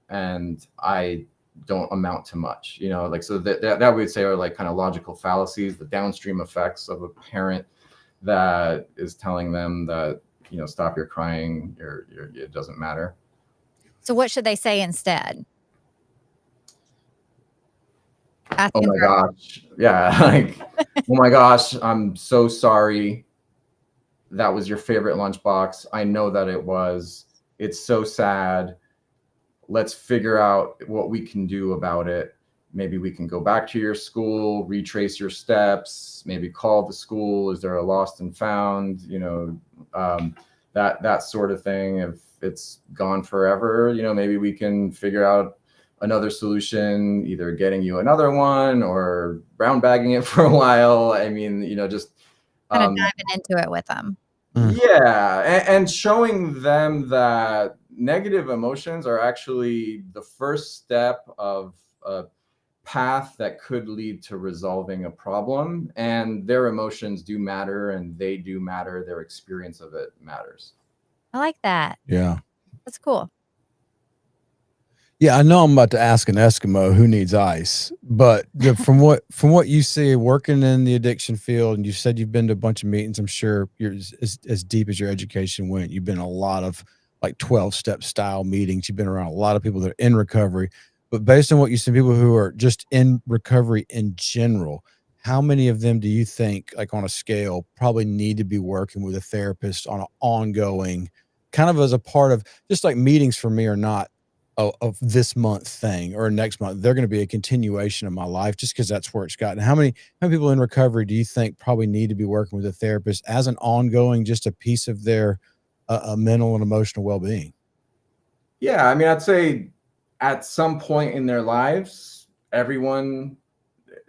and I don't amount to much. So that we would say are like kind of logical fallacies, the downstream effects of a parent that is telling them that, stop your crying, it doesn't matter. So what should they say instead? Oh my gosh. Yeah. Like, oh my gosh, I'm so sorry. That was your favorite lunchbox. I know that it was. It's so sad. Let's figure out what we can do about it. Maybe we can go back to your school, retrace your steps, maybe call the school. Is there a lost and found? That sort of thing. If it's gone forever, maybe we can figure out another solution, either getting you another one or brown bagging it for a while. I mean, just kind of diving into it with them. Yeah, and showing them that negative emotions are actually the first step of a path that could lead to resolving a problem, and their emotions do matter, and they do matter. Their experience of it matters. I like that. Yeah. That's cool. Yeah, I know I'm about to ask an Eskimo who needs ice, but from what you see working in the addiction field, and you said you've been to a bunch of meetings, I'm sure you're as deep as your education went. You've been in a lot of like 12-step style meetings. You've been around a lot of people that are in recovery, but based on what you see, people who are just in recovery in general, how many of them do you think, like on a scale, probably need to be working with a therapist on an ongoing, kind of as a part of, just like meetings for me are not of this month thing or next month, they're going to be a continuation of my life, just because that's where it's gotten. How many people in recovery do you think probably need to be working with a therapist as an ongoing, just a piece of their mental and emotional well-being? Yeah, I mean, I'd say at some point in their lives, everyone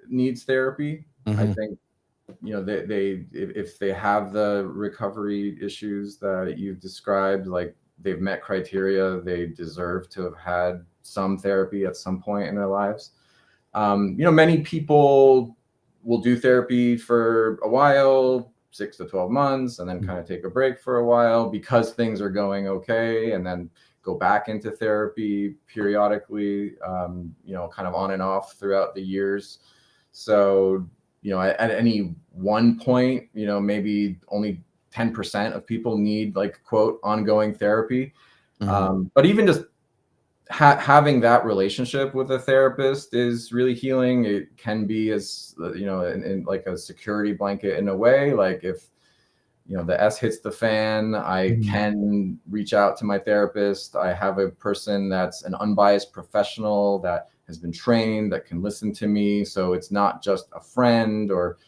needs therapy. I think, if they have the recovery issues that you've described, like they've met criteria, they deserve to have had some therapy at some point in their lives. Many people will do therapy for a while, 6 to 12 months, and then kind of take a break for a while because things are going okay, and then go back into therapy periodically, kind of on and off throughout the years. So, at any one point, maybe only 10% of people need, like, quote, ongoing therapy. But even just having that relationship with a therapist is really healing. It can be, as in like a security blanket in a way. Like if the S hits the fan, I can reach out to my therapist. I have a person that's an unbiased professional that has been trained, that can listen to me. So it's not just a friend or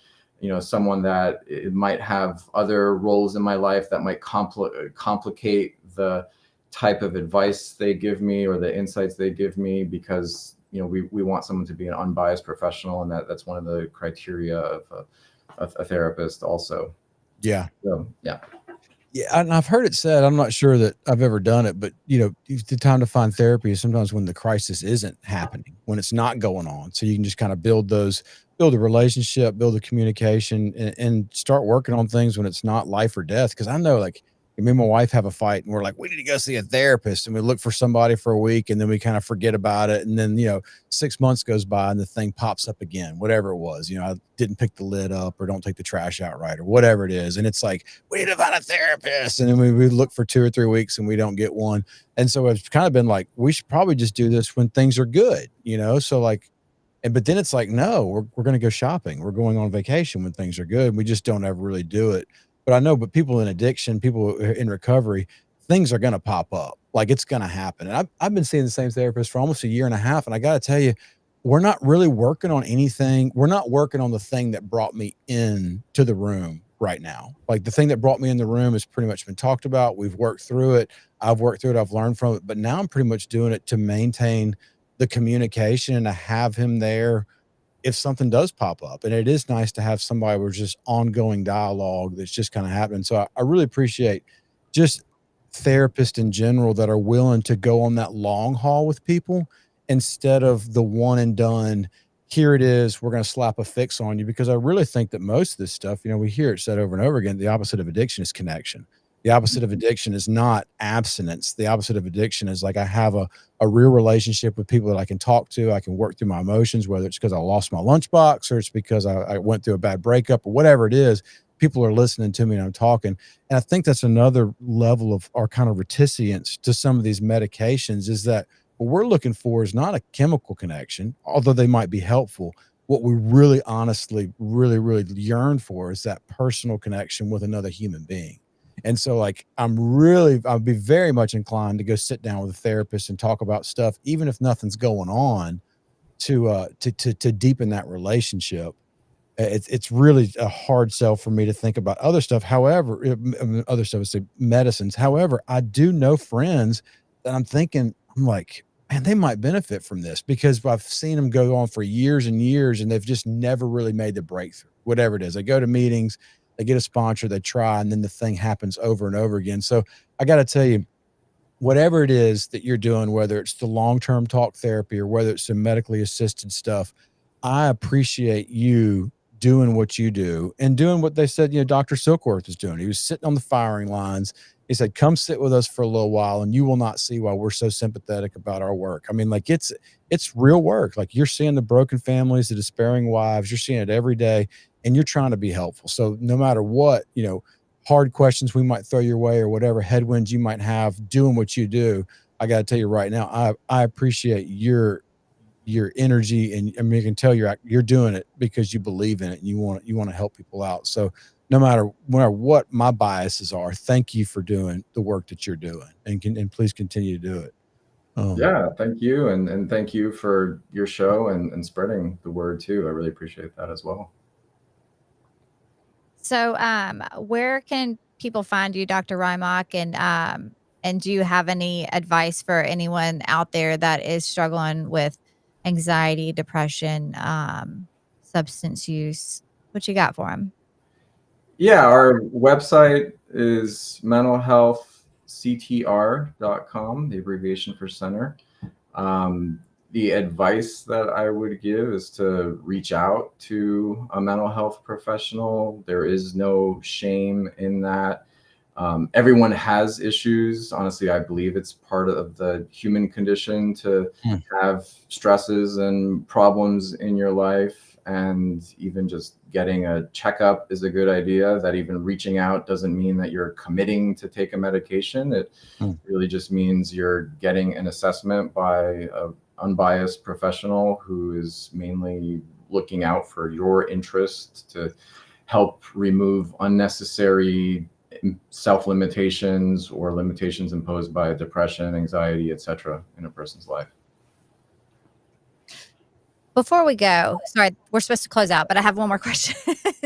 someone that it might have other roles in my life that might complicate the type of advice they give me or the insights they give me, because we want someone to be an unbiased professional, and that's one of the criteria of a therapist also. Yeah. So, yeah. Yeah, and I've heard it said, I'm not sure that I've ever done it, but the time to find therapy is sometimes when the crisis isn't happening, when it's not going on. So you can just kind of build a relationship, build a communication, and start working on things when it's not life or death. Cause I know, like, me and my wife have a fight and we're like, we need to go see a therapist, and we look for somebody for a week and then we kind of forget about it. And then, 6 months goes by and the thing pops up again, whatever it was, I didn't pick the lid up or don't take the trash out right or whatever it is. And it's like, we need to find a therapist. And then we look for 2 or 3 weeks and we don't get one. And so it's kind of been like, we should probably just do this when things are good, So like, but then it's like, no, we're going to go shopping. We're going on vacation when things are good. We just don't ever really do it. But I know, but people in addiction, people in recovery, things are going to pop up. Like, it's going to happen. And I've been seeing the same therapist for almost a year and a half. And I got to tell you, we're not really working on anything. We're not working on the thing that brought me into the room right now. Like, the thing that brought me in the room has pretty much been talked about. We've worked through it. I've worked through it. I've learned from it. But now I'm pretty much doing it to maintain the communication and to have him there if something does pop up. And it is nice to have somebody with just ongoing dialogue that's just kind of happening. So I really appreciate just therapists in general that are willing to go on that long haul with people instead of the one and done, here it is, we're going to slap a fix on you. Because I really think that most of this stuff, we hear it said over and over again, the opposite of addiction is connection. The opposite of addiction is not abstinence. The opposite of addiction is like, I have a real relationship with people that I can talk to. I can work through my emotions, whether it's because I lost my lunchbox or it's because I went through a bad breakup or whatever it is. People are listening to me and I'm talking. And I think that's another level of our kind of reticence to some of these medications, is that what we're looking for is not a chemical connection, although they might be helpful. What we really honestly, really, really yearn for is that personal connection with another human being. And so, like, I'll be very much inclined to go sit down with a therapist and talk about stuff, even if nothing's going on, to deepen that relationship. It's really a hard sell for me to think about other stuff. However, other stuff is medicines. However, I do know friends that I'm like, man, they might benefit from this, because I've seen them go on for years and years and they've just never really made the breakthrough, whatever it is. They go to meetings, they get a sponsor, they try, and then the thing happens over and over again. So I got to tell you, whatever it is that you're doing, whether it's the long-term talk therapy or whether it's some medically assisted stuff, I appreciate you doing what you do and doing what they said, Dr. Silkworth was doing. He was sitting on the firing lines. He said, come sit with us for a little while and you will not see why we're so sympathetic about our work. I mean, like, it's real work. Like, you're seeing the broken families, the despairing wives, you're seeing it every day, and you're trying to be helpful. So no matter what, hard questions we might throw your way or whatever headwinds you might have doing what you do, I got to tell you right now, I appreciate your energy, and I mean, you can tell you're doing it because you believe in it and you want to help people out. So no matter what my biases are, thank you for doing the work that you're doing, and please continue to do it. Yeah, thank you. And thank you for your show and spreading the word too. I really appreciate that as well. So, where can people find you, Dr. Hrymoc? And do you have any advice for anyone out there that is struggling with anxiety, depression, substance use? What you got for them? Yeah, our website is mentalhealthctr.com, the abbreviation for center. The advice that I would give is to reach out to a mental health professional. There is no shame in that. Everyone has issues. Honestly, I believe it's part of the human condition to have stresses and problems in your life. and even just getting a checkup is a good idea. That even reaching out doesn't mean that you're committing to take a medication. It really just means you're getting an assessment by an unbiased professional who is mainly looking out for your interest to help remove unnecessary self-limitations or limitations imposed by depression, anxiety, etc. in a person's life. Before we go, sorry, we're supposed to close out, but I have one more question.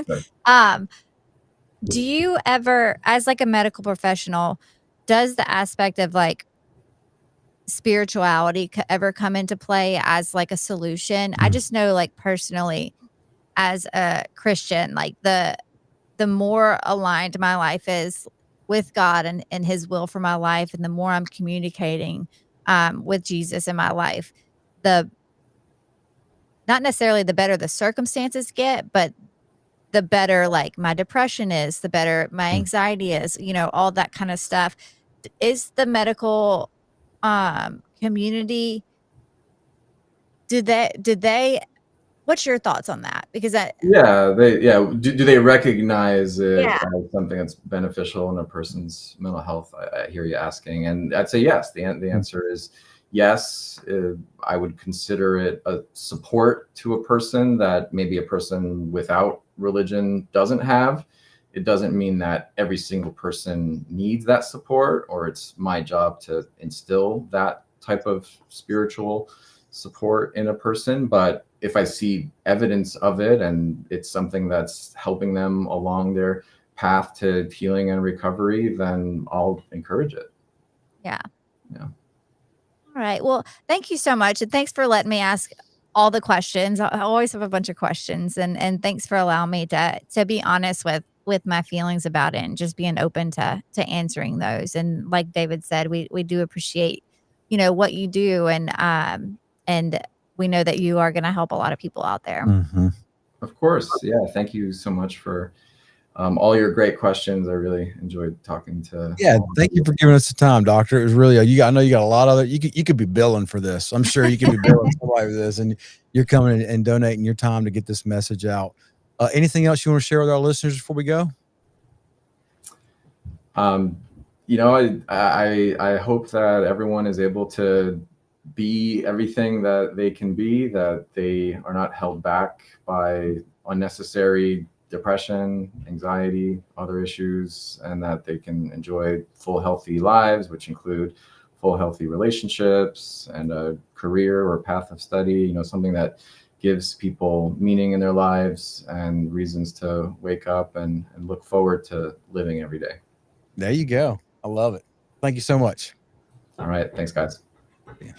Sure. Do you ever, as like a medical professional, does the aspect of like spirituality ever come into play as like a solution? I just know, like personally, as a Christian, like the more aligned my life is with God and his will for my life, and the more I'm communicating with Jesus in my life, the not necessarily the better the circumstances get, but the better like my depression is, the better my anxiety is, you know, all that kind of stuff. Is the medical community, did they what's your thoughts on that? Because do they recognize it Yeah. as something that's beneficial in a person's mental health? I hear you asking, and I'd say yes. The answer is yes. I would consider it a support to a person that maybe a person without religion doesn't have. It doesn't mean that every single person needs that support, or it's my job to instill that type of spiritual support in a person. But if I see evidence of it and it's something that's helping them along their path to healing and recovery, then I'll encourage it. Yeah. Yeah. All right. Well, thank you so much. And thanks for letting me ask all the questions. I always have a bunch of questions, and thanks for allowing me to be honest with my feelings about it and just being open to answering those. And like David said, we do appreciate, you know, what you do, and we know that you are going to help a lot of people out there. Of course. Yeah. Thank you so much for all your great questions. I really enjoyed talking to. Yeah, thank you for giving us the time, doctor. It was really I know you got a lot of it. You could be billing for this. I'm sure you could be billing somebody for this, and you're coming and donating your time to get this message out. Anything else you want to share with our listeners before we go? You know, I hope that everyone is able to be everything that they can be, that they are not held back by unnecessary depression, anxiety, other issues, and that they can enjoy full, healthy lives, which include full, healthy relationships and a career or path of study, you know, something that gives people meaning in their lives and reasons to wake up and look forward to living every day. There you go. I love it. Thank you so much. All right. Thanks, guys. Yeah.